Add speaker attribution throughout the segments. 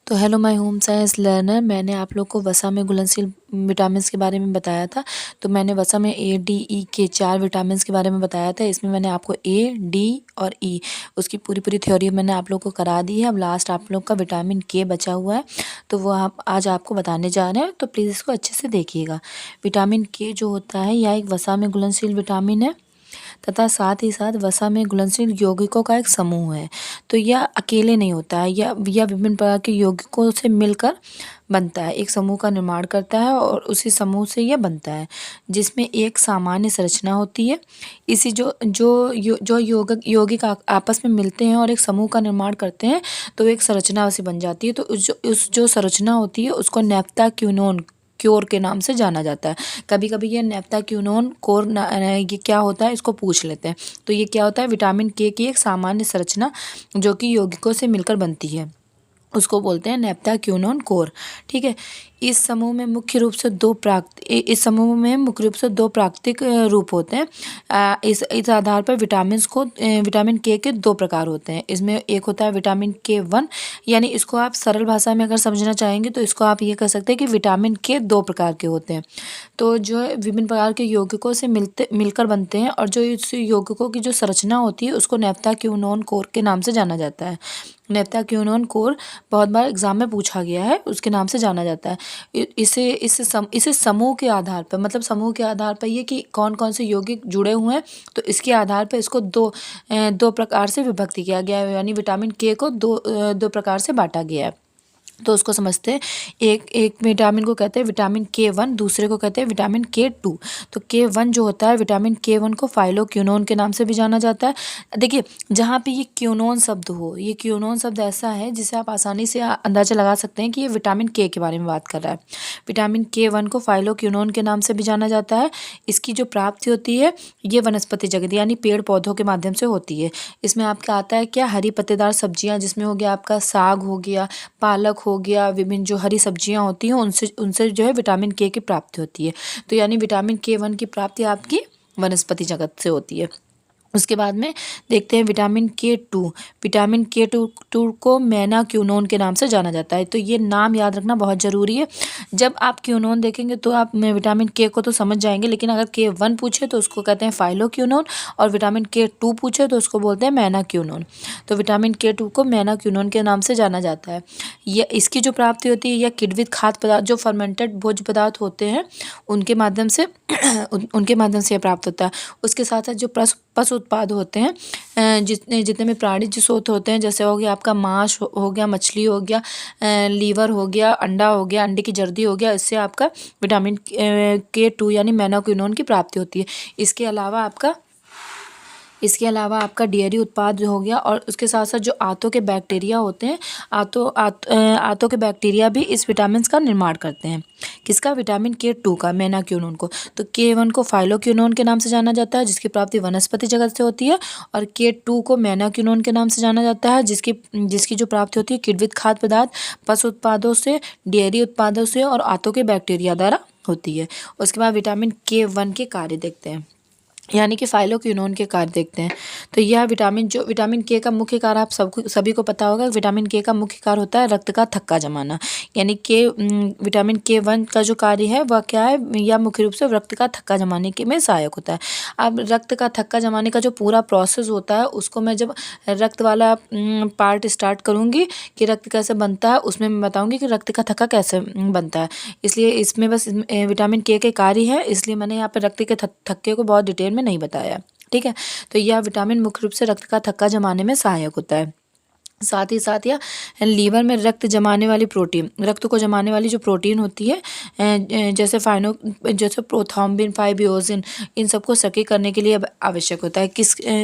Speaker 1: तो hello my home science learner. मैंने आप लोग को वसा में घुलनशील विटामिन्स के बारे में बताया था। तो मैंने वसा में ए डी ई के 4 विटामिन्स के बारे में बताया था। इसमें मैंने आपको ए डी और ई उसकी पूरी थ्योरी मैंने आप लोग को करा दी है। अब लास्ट आप लोग का विटामिन के बचा हुआ है, तो वो आप आज आपको बताने जा रहे हैं, तो प्लीज़ इसको अच्छे से देखिएगा। विटामिन के जो होता है यह एक वसा में घुलनशील विटामिन है तथा साथ ही साथ वसा में घुलनशील यौगिकों का एक समूह है। तो यह अकेले नहीं होता है, यह विभिन्न प्रकार के यौगिकों से मिलकर बनता है, एक समूह का निर्माण करता है और उसी समूह से यह बनता है, जिसमें एक सामान्य संरचना होती है। इसी जो यौगिक आपस में मिलते हैं और एक समूह का निर्माण करते हैं, तो एक संरचना वैसी बन जाती है। तो उस जो संरचना होती है उसको नैप्था क्विनोन क्योर के नाम से जाना जाता है। कभी कभी ये नैप्था क्विनोन कोर ये क्या होता है इसको पूछ लेते हैं। तो ये क्या होता है, विटामिन के की एक सामान्य संरचना जो कि यौगिकों से मिलकर बनती है, उसको बोलते हैं नैप्था क्विनोन कोर। ठीक है। इस समूह में मुख्य रूप से दो प्राकृतिक रूप होते हैं। इस आधार पर विटामिन के दो प्रकार होते हैं। इसमें एक होता है विटामिन के 1, यानी इसको आप सरल भाषा में अगर समझना चाहेंगे तो इसको आप ये कह सकते हैं कि विटामिन के 2 प्रकार के होते हैं। तो जो विभिन्न प्रकार के यौगिकों से मिलकर बनते हैं, और जो इस यौगिकों की जो संरचना होती है उसको नैप्था क्विनोन कोर के नाम से जाना जाता है। नैप्था क्विनोन कोर बहुत बार एग्जाम में पूछा गया है, उसके नाम से जाना जाता है। इसे समूह के आधार पर, मतलब समूह के आधार पर ये कि कौन कौन से यौगिक जुड़े हुए हैं, तो इसके आधार पर इसको दो प्रकार से विभक्ति किया गया है, यानी विटामिन के को दो प्रकार से बांटा गया है। तो उसको समझते हैं। एक विटामिन को कहते हैं विटामिन के 1, दूसरे को कहते हैं विटामिन के 2। तो के 1 जो होता है, विटामिन के 1 को फाइलोक्विनोन के नाम से भी जाना जाता है। देखिए, जहाँ पे ये क्विनोन शब्द हो, ये क्विनोन शब्द ऐसा है जिसे आप आसानी से अंदाजा लगा सकते हैं कि ये विटामिन के बारे में बात कर रहा है। विटामिन के 1 को फाइलोक्विनोन के नाम से भी जाना जाता है। इसकी जो प्राप्ति होती है ये वनस्पति जगत यानी पेड़ पौधों के माध्यम से होती है। इसमें आपका आता है क्या, हरी पत्तेदार सब्जियां, जिसमें हो गया आपका साग, हो गया पालक, हो गया विभिन्न जो हरी सब्जियां होती हैं, उनसे जो है विटामिन के की प्राप्ति होती है। तो यानी विटामिन के 1 की प्राप्ति आपकी वनस्पति जगत से होती है। उसके बाद में देखते हैं विटामिन के 2। विटामिन के 2 को मैनाक्विनोन के नाम से जाना जाता है। तो ये नाम याद रखना बहुत ज़रूरी है। जब आप क्विनोन देखेंगे तो आप विटामिन के को तो समझ जाएंगे, लेकिन अगर के 1 पूछे तो उसको कहते हैं फाइलोक्विनोन, और विटामिन के 2 पूछे तो उसको बोलते हैं मैनाक्विनोन। तो विटामिन के 2 को मैनाक्विनोन के नाम से जाना जाता है। यह इसकी जो प्राप्ति होती है, यह किण्वित खाद्य पदार्थ, जो फर्मेंटेड भोज्य पदार्थ होते हैं उनके माध्यम से यह प्राप्त होता है। उसके साथ साथ जो पशु उत्पाद होते हैं, जितने में प्राणिज स्रोत होते हैं, जैसे हो गया आपका मांस, हो गया मछली, हो गया लीवर, हो गया अंडा, हो गया अंडे की जर्दी, हो गया, इससे आपका विटामिन के 2 यानी मैनाक्विनोन की प्राप्ति होती है। इसके अलावा आपका डेयरी उत्पाद जो हो गया, और उसके साथ साथ जो आंतों के बैक्टीरिया होते हैं, आंतों के बैक्टीरिया भी इस विटामिन का निर्माण करते हैं। किसका, विटामिन के 2 का, मैनाक्विनोन को। तो के 1 को फाइलोक्विनोन के नाम से जाना जाता है, जिसकी प्राप्ति वनस्पति जगत से होती है, और के 2 को मैनाक्विनोन के नाम से जाना जाता है, जिसकी जो प्राप्ति होती है किण्वित खाद्य पदार्थ, पशु उत्पादों से, डेयरी उत्पादों से और आंतों के बैक्टीरिया द्वारा होती है। उसके बाद विटामिन के 1 के कार्य देखते हैं, यानी कि फाइलोक्विनोन के कार्य देखते हैं। तो यह विटामिन के का मुख्य कार्य आप सभी को पता होगा। विटामिन के का मुख्य कार्य होता है रक्त का थक्का जमाना, यानी कि विटामिन के 1 का जो कार्य है वह क्या है, यह मुख्य रूप से रक्त का थक्का जमाने के में सहायक होता है। अब रक्त का थक्का जमाने का जो पूरा प्रोसेस होता है, उसको मैं जब रक्त वाला पार्ट स्टार्ट करूँगी कि रक्त कैसे बनता है, उसमें मैं बताऊँगी कि रक्त का थक्का कैसे बनता है। इसलिए इसमें बस विटामिन के कार्य है, इसलिए मैंने यहाँ पे रक्त के थक्के को बहुत डिटेल में नहीं बताया। ठीक है। तो यह विटामिन मुख्य रूप से रक्त का थक्का जमाने में सहायक होता है। साथ ही साथ यह लीवर में रक्त को जमाने वाली जो प्रोटीन होती है, जैसे प्रोथ्रोम्बिन, फाइब्रिनोजन, इन सबको सक्रिय करने के लिए आवश्यक होता है।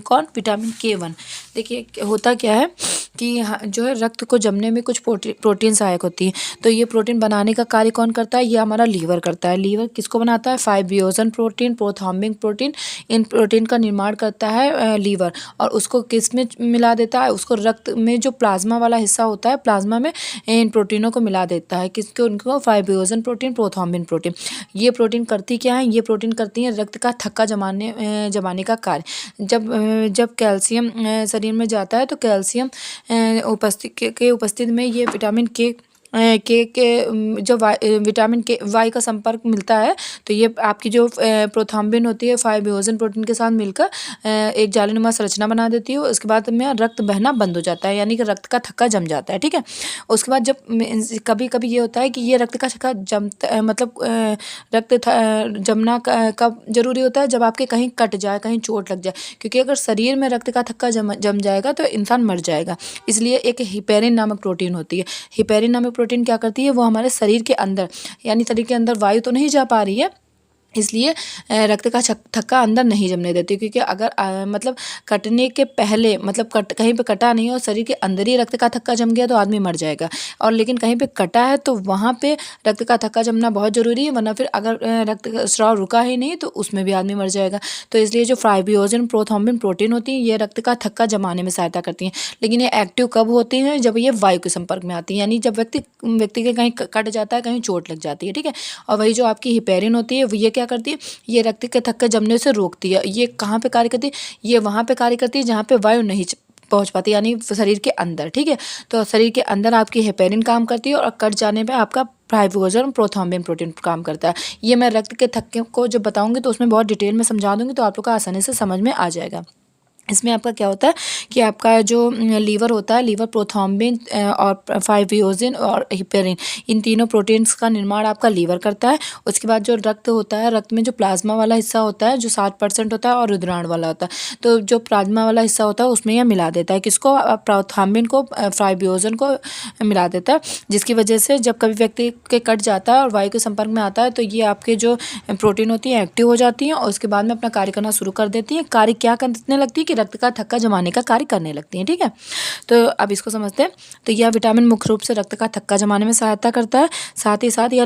Speaker 1: कौन, विटामिन के 1। देखिए होता क्या है कि जो है रक्त को जमने में कुछ प्रोटीन सहायक होती है। तो ये प्रोटीन बनाने का कार्य कौन करता है, ये हमारा लीवर करता है। लीवर किसको बनाता है, फाइब्रिनोजन प्रोटीन, प्रोथ्रोम्बिन प्रोटीन, इन प्रोटीन का निर्माण करता है लीवर, और उसको किस में मिला देता है, उसको रक्त में जो प्लाज्मा वाला हिस्सा होता है, प्लाज्मा में इन प्रोटीनों को मिला देता है। किसको? उनको फाइब्रिनोजन प्रोटीन, प्रोथ्रोम्बिन प्रोटीन। ये प्रोटीन करती क्या है? ये प्रोटीन करती है रक्त का थक्का जमाने का कार्य। जब कैल्शियम शरीर में जाता है तो कैल्शियम उपस्थिति में ये विटामिन के जो विटामिन के वाई का संपर्क मिलता है, तो ये आपकी जो प्रोथ्रोम्बिन होती है फाइब्रिनोजन प्रोटीन के साथ मिलकर एक जालीनुमा संरचना बना देती है। उसके बाद में रक्त बहना बंद हो जाता है, यानी कि रक्त का थक्का जम जाता है। ठीक है। उसके बाद जब कभी कभी ये होता है कि ये रक्त का थक्का मतलब जमना कब जरूरी होता है? जब आपके कहीं कट जाए, कहीं चोट लग जाए, क्योंकि अगर शरीर में रक्त का थक्का जम जाएगा तो इंसान मर जाएगा। इसलिए एक हिपेरिन नामक प्रोटीन होती है। हिपेरिन नामक प्रोटीन क्या करती है? वो हमारे शरीर के अंदर, यानी शरीर के अंदर वायु तो नहीं जा पा रही है, इसलिए रक्त का थक्का अंदर नहीं जमने देती। क्योंकि अगर मतलब कटने के पहले, मतलब कहीं पे कटा नहीं और शरीर के अंदर ही रक्त का थक्का जम गया तो आदमी मर जाएगा। और लेकिन कहीं पे कटा है तो वहाँ पे रक्त का थक्का जमना बहुत ज़रूरी है, वरना फिर अगर रक्त स्राव रुका ही नहीं तो उसमें भी आदमी मर जाएगा। तो इसलिए जो फाइब्रिनोजन प्रोथ्रोम्बिन प्रोटीन होती है, ये रक्त का थक्का जमाने में सहायता करती हैं। लेकिन ये एक्टिव कब होती हैं? जब ये वायु के संपर्क में आती है, यानी जब व्यक्ति के कहीं कट जाता है, कहीं चोट लग जाती है। ठीक है। और वही जो आपकी हिपेरिन होती है, ये क्या करती है? ये रक्त के थक्का जमने से रोकती है। ये कहाँ पे कार्य करती है? ये वहाँ पे कार्य करती है जहाँ पे वायु नहीं पहुँच पाती, यानी शरीर के अंदर। ठीक है। तो शरीर के अंदर आपकी हेपेरिन काम करती है और कट जाने पे आपका फाइब्रिनोजन प्रोथ्रोम्बिन प्रोटीन काम करता है। ये मैं रक्त के थक्के को जब बताऊंगी तो उसमें बहुत डिटेल में समझा दूंगी, तो आप लोग को आसानी से समझ में आ जाएगा। इसमें आपका क्या होता है कि आपका जो लीवर होता है, लीवर प्रोथ्रोम्बिन और फाइब्रिनोजन और हिपेरिन, इन तीनों प्रोटीन्स का निर्माण आपका लीवर करता है। उसके बाद जो रक्त होता है, रक्त में जो प्लाज्मा वाला हिस्सा होता है जो 7% होता है और रुधिराण वाला होता है, तो जो प्लाज्मा वाला हिस्सा होता है उसमें यह मिला देता है। किसको? प्रोथ्रोम्बिन को, फाइब्रिनोजन को मिला देता है, जिसकी वजह से जब कभी व्यक्ति के कट जाता है और वायु के संपर्क में आता है तो ये आपके जो प्रोटीन होती है एक्टिव हो जाती हैं और उसके बाद में अपना कार्य करना शुरू कर देती हैं। कार्य क्या करने लगती है कि रक्त का थक्का जमाने का कार्य करने लगती हैं। ठीक है। तो अब इसको समझते हैं। तो यह विटामिन मुख्य रूप से रक्त का थक्का जमाने में सहायता करता है। साथ ही साथ यह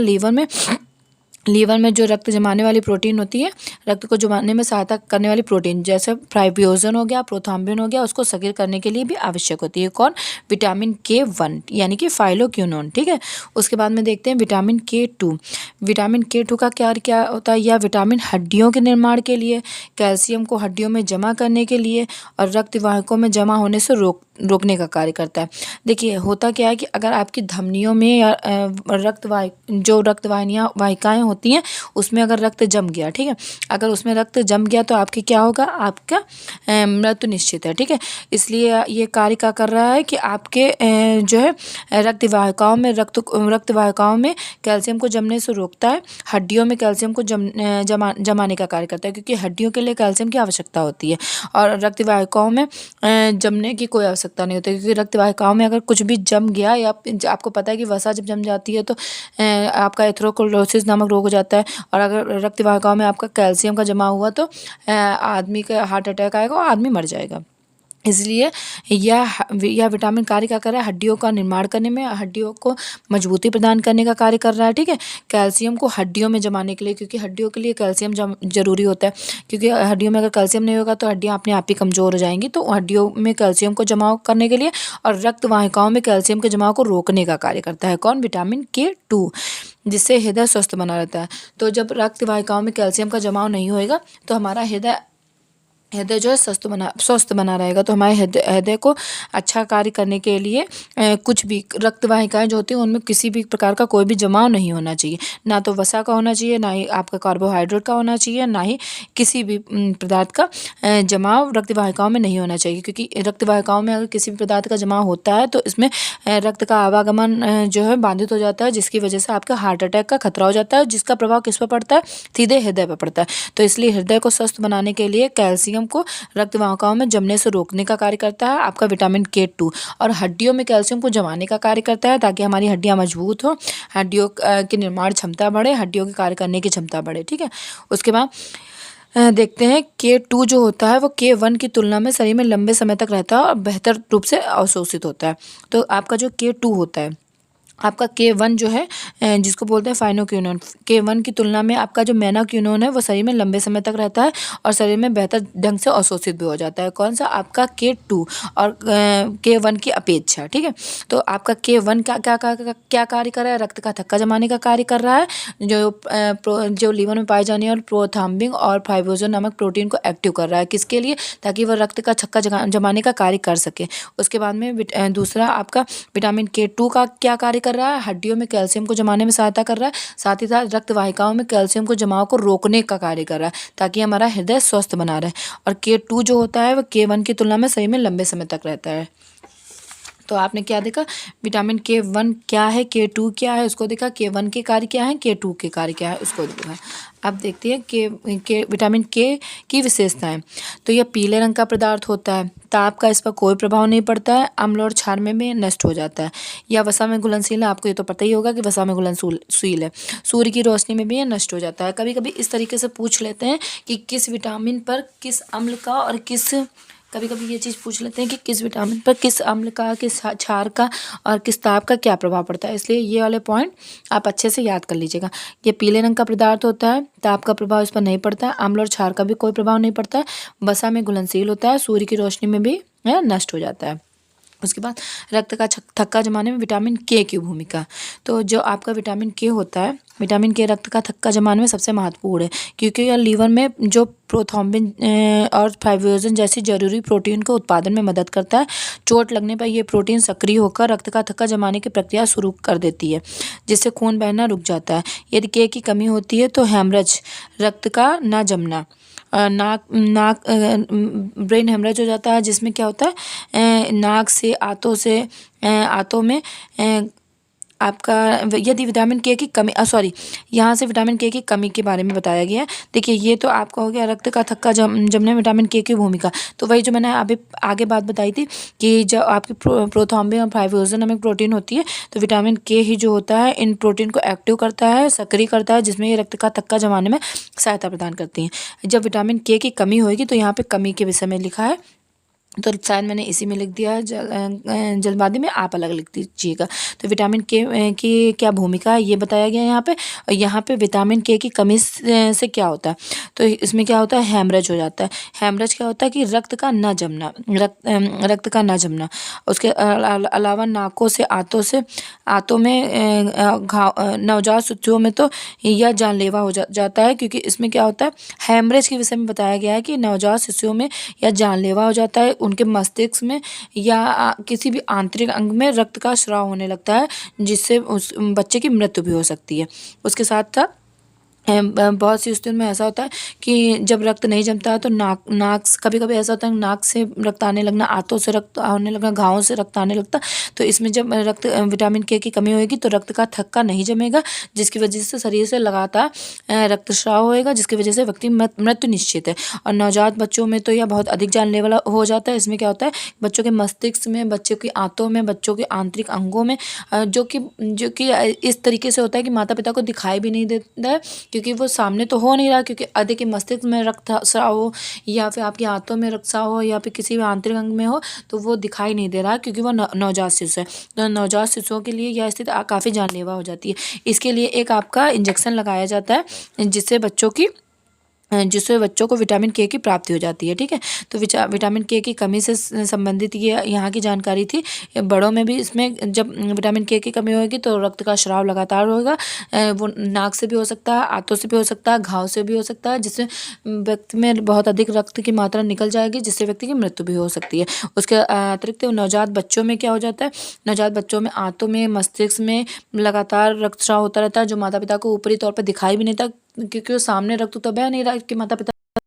Speaker 1: लीवर में जो रक्त जमाने वाली प्रोटीन होती है, रक्त को जमाने में सहायता करने वाली प्रोटीन, जैसे फाइब्रिनोजन हो गया, प्रोथ्रोम्बिन हो गया, उसको सक्रिय करने के लिए भी आवश्यक होती है। कौन? विटामिन K1, यानी कि फाइलोक्विनोन। ठीक है। उसके बाद में देखते हैं विटामिन K2। विटामिन K2 का क्या होता है? यह विटामिन हड्डियों के निर्माण के लिए, कैल्शियम को हड्डियों में जमा करने के लिए और रक्त वाहिकाओं में जमा होने से रोकने का कार्य करता है। देखिए होता क्या है कि अगर आपकी धमनियों में या वाहिकाएं होती हैं, उसमें अगर रक्त जम गया, ठीक है, अगर उसमें रक्त जम गया तो आपके क्या होगा? आपका मृत्यु निश्चित है। ठीक है। इसलिए ये कार्य क्या कर रहा है कि आपके जो है रक्त वाहिकाओं में कैल्शियम को जमने से रोकता है, हड्डियों में कैल्शियम को जमाने का कार्य करता है, क्योंकि हड्डियों के लिए कैल्शियम की आवश्यकता होती है और रक्त वाहिकाओं में जमने की कोई आवश्यकता नहीं होती, क्योंकि रक्त वाहिकाओं में अगर कुछ भी जम गया, या आपको पता है कि वसा जब जम जाती है तो आपका एथेरोस्क्लेरोसिस नामक रोग हो जाता है, और अगर रक्त वाहिकाओं में आपका कैल्शियम का जमा हुआ तो आदमी का हार्ट अटैक आएगा और आदमी मर जाएगा। इसलिए यह विटामिन कार्य क्या कर रहा है? हड्डियों का निर्माण करने में, हड्डियों को मजबूती प्रदान करने का कार्य कर रहा है। ठीक है। कैल्शियम को हड्डियों में जमाने के लिए, क्योंकि हड्डियों के लिए कैल्शियम जरूरी होता है, क्योंकि हड्डियों में अगर कैल्शियम नहीं होगा तो हड्डियां अपने आप ही कमजोर हो जाएंगी। तो हड्डियों में कैल्शियम को जमाव करने के लिए और रक्त वाहिकाओं में कैल्शियम के जमाव को रोकने का कार्य करता है। कौन? विटामिन K2, जिससे हृदय स्वस्थ बना रहता है। तो जब रक्त वाहिकाओं में कैल्शियम का जमाव नहीं होएगा तो हमारा हृदय जो है स्वस्थ बना रहेगा। तो हमारे हृदय को अच्छा कार्य करने के लिए कुछ भी रक्त वाहिकाएं जो होती हैं उनमें किसी भी प्रकार का कोई भी जमाव नहीं होना चाहिए, ना तो वसा का होना चाहिए, ना ही आपका कार्बोहाइड्रेट का होना चाहिए, ना ही किसी भी पदार्थ का जमाव रक्त वाहिकाओं में नहीं होना चाहिए। क्योंकि रक्त वाहिकाओं में अगर किसी भी पदार्थ का जमाव होता है तो इसमें रक्त का आवागमन जो है बाधित हो जाता है, जिसकी वजह से आपका हार्ट अटैक का खतरा हो जाता है, जिसका प्रभाव किस पर पड़ता है? सीधे हृदय पर पड़ता है। तो इसलिए हृदय को स्वस्थ बनाने के लिए कैल्शियम को रक्त वाहिकाओं में जमने से रोकने का कार्य करता है आपका विटामिन K2, और हड्डियों में कैल्शियम को जमाने का कार्य करता है ताकि हमारी हड्डियां मजबूत हो, हड्डियों की निर्माण क्षमता बढ़े, हड्डियों के कार्य करने की क्षमता बढ़े। ठीक है। उसके बाद देखते हैं K2 जो होता है वो K1 की तुलना में शरीर में लंबे समय तक रहता है और बेहतर रूप से अवशोषित होता है। तो आपका जो K2 होता है आपका K1 जो है जिसको बोलते हैं फाइनोक्विनोन, K1 की तुलना में आपका जो मेनाक्विनोन है वो शरीर में लंबे समय तक रहता है और शरीर में बेहतर ढंग से अवशोषित भी हो जाता है। कौन सा? आपका K2 और K1 की अपेक्षा। ठीक है, तो आपका K1 क्या कार्य कर रहा है? रक्त का थक्का जमाने का कार्य कर रहा है, जो लीवर में पाए जाने वाले प्रोथ्रोम्बिन और फाइब्रोजन नामक प्रोटीन को एक्टिव कर रहा है। किसके लिए? ताकि वह रक्त का थक्का जमाने का कार्य कर सके। उसके बाद में दूसरा आपका विटामिन K2 का क्या कार्य कर रहा है? हड्डियों में कैल्शियम को जमाने में सहायता कर रहा है, साथ ही साथ रक्त वाहिकाओं में कैल्शियम को जमाव को रोकने का कार्य कर रहा है ताकि हमारा हृदय स्वस्थ बना रहे। और K2 जो होता है वह K1 की तुलना में शरीर में लंबे समय तक रहता है। तो आपने क्या देखा? विटामिन K1 क्या है, K2 क्या है उसको देखा, K1 के कार्य क्या है, K2 के कार्य क्या है उसको देखा। अब देखते हैं के विटामिन K की विशेषताएं। तो यह पीले रंग का पदार्थ होता है, ताप का इस पर कोई प्रभाव नहीं पड़ता है, अम्ल और क्षार में भी नष्ट हो जाता है। यह वसा में घुलनशील है, आपको ये तो पता ही होगा कि वसा में घुलनशील है। सूर्य की रोशनी में भी यह नष्ट हो जाता है। कभी कभी इस तरीके से पूछ लेते हैं कि किस विटामिन पर किस अम्ल का और कभी कभी ये चीज़ पूछ लेते हैं कि किस विटामिन पर किस अम्ल का, किस क्षार का और किस ताप का क्या प्रभाव पड़ता है। इसलिए ये वाले पॉइंट आप अच्छे से याद कर लीजिएगा। ये पीले रंग का पदार्थ होता है, ताप का प्रभाव इस पर नहीं पड़ता है, अम्ल और क्षार का भी कोई प्रभाव नहीं पड़ता है, वसा में घुलनशील होता है, सूर्य की रोशनी में भी नष्ट हो जाता है। उसके बाद रक्त का थक्का जमाने में विटामिन K की भूमिका। तो जो आपका विटामिन K होता है, विटामिन K रक्त का थक्का जमाने में सबसे महत्वपूर्ण है, क्योंकि यह लीवर में जो प्रोथ्रोम्बिन और फाइब्रोजन जैसी जरूरी प्रोटीन के उत्पादन में मदद करता है। चोट लगने पर यह प्रोटीन सक्रिय होकर रक्त का थक्का जमाने की प्रक्रिया शुरू कर देती है, जिससे खून बहना रुक जाता है। यदि K की कमी होती है तो हेमरेज, रक्त का न जमना, नाक ब्रेन हेमरेज हो जाता है, जिसमें क्या होता है नाक से आंतों में आपका यदि विटामिन K की कमी यहाँ से विटामिन K की कमी के बारे में बताया गया है। देखिए ये तो आपका हो गया रक्त का थक्का जमने में विटामिन K की भूमिका। तो वही जो मैंने अभी आगे बात बताई थी कि जब आपकी प्रोथ्रोम्बिन और फाइब्रोजन नामक प्रोटीन होती है, तो विटामिन K ही जो होता है इन प्रोटीन को एक्टिव करता है, सक्रिय करता है, जिसमें ये रक्त का थक्का जमाने में सहायता प्रदान करती हैं। जब विटामिन K की कमी होगी तो यहाँ पे कमी के विषय में लिखा है, तो शायद मैंने इसी में लिख दिया है, जल्दबाजी में आप अलग लिख दीजिएगा। तो विटामिन K की क्या भूमिका है ये बताया गया है यहाँ पे। और यहाँ पे विटामिन K की कमी से क्या होता है, तो इसमें क्या होता है हेमरेज हो जाता है। हेमरेज क्या होता है कि रक्त का न जमना, रक्त का न जमना। उसके अलावा नाकों से आंतों में घाव, नवजात शिशुओं में तो यह जानलेवा हो जाता है, क्योंकि इसमें क्या होता है हेमरेज के विषय में बताया गया है कि नवजात शिशुओं में यह जानलेवा हो जाता है, उनके मस्तिष्क में या किसी भी आंतरिक अंग में रक्त का स्राव होने लगता है, जिससे उस बच्चे की मृत्यु भी हो सकती है। उसके साथ साथ बहुत सी स्थितियों में ऐसा होता है कि जब रक्त नहीं जमता है तो नाक कभी कभी ऐसा होता है नाक से रक्त आने लगना, आंतों से रक्त आने लगना, घावों से रक्त आने लगता। तो इसमें जब विटामिन K की कमी होगी तो रक्त का थक्का नहीं जमेगा, जिसकी वजह से शरीर से लगातार रक्तस्राव होएगा, जिसकी वजह से व्यक्ति मृत्यु निश्चित है। और नवजात बच्चों में तो यह बहुत अधिक जानलेवा हो जाता है। इसमें क्या होता है बच्चों के मस्तिष्क में, बच्चों की आंतों में, बच्चों के आंतरिक अंगों में, जो कि इस तरीके से होता है कि माता पिता को दिखाई भी नहीं देता है, क्योंकि वो सामने तो हो नहीं रहा, क्योंकि अधिक मस्तिष्क में रक्तस्राव हो या फिर आपकी आंतों में रक्तस्राव हो या फिर किसी भी आंतरिक अंग में हो, तो वो दिखाई नहीं दे रहा, क्योंकि वो नवजात शिशु है। तो नवजात शिशुओं के लिए यह स्थिति काफ़ी जानलेवा हो जाती है। इसके लिए एक आपका इंजेक्शन लगाया जाता है, जिससे बच्चों को विटामिन K की प्राप्ति हो जाती है। ठीक है, तो विटामिन K की कमी से संबंधित ये यहाँ की जानकारी थी। बड़ों में भी इसमें जब विटामिन K की कमी होगी तो रक्त का स्राव लगातार होगा, वो नाक से भी हो सकता है, आंतों से भी हो सकता है, घाव से भी हो सकता है, जिससे व्यक्ति में बहुत अधिक रक्त की मात्रा निकल जाएगी, जिससे व्यक्ति की मृत्यु भी हो सकती है। उसके अतिरिक्त नवजात बच्चों में क्या हो जाता है, नवजात बच्चों में आंतों में, मस्तिष्क में लगातार रक्तस्राव होता रहता है, जो माता पिता को ऊपरी तौर पर दिखाई भी नहीं देता, क्योंकि वो सामने रक्त तो बह नहीं रहा कि माता पिता